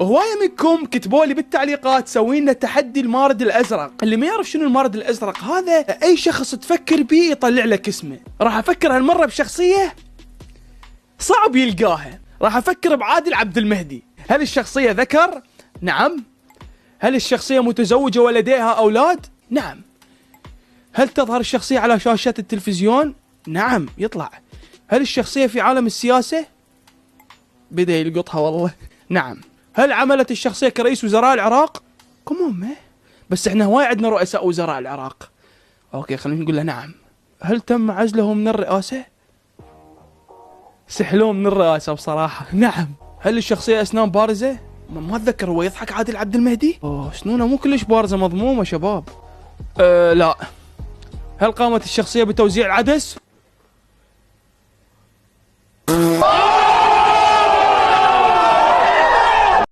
هواية منكم كتبوا لي بالتعليقات سوي لنا تحدي المارد الازرق. اللي ما يعرف شنو المارد الازرق هذا، اي شخص تفكر بيه يطلع لك اسمه. راح افكر هالمرة بشخصية صعب يلقاها. راح افكر بعادل عبد المهدي. هل الشخصية ذكر؟ نعم. هل الشخصية متزوجة ولديها اولاد؟ نعم. هل تظهر الشخصية على شاشات التلفزيون؟ نعم يطلع. هل الشخصية في عالم السياسة؟ بدأ يلقطها والله. نعم. هل عملت الشخصية كرئيس وزراء العراق؟ كمون بس احنا هواي عندنا رؤساء وزراء العراق. اوكي خلينا نقول له نعم. هل تم عزله من الرئاسة؟ سحلوه من الرئاسة بصراحة. نعم. هل الشخصية أسنان بارزة؟ ما أتذكر. هو يضحك عادل عبد المهدي؟ سنونه مو كلش بارزة، مضمومة شباب. لا. هل قامت الشخصية بتوزيع العدس؟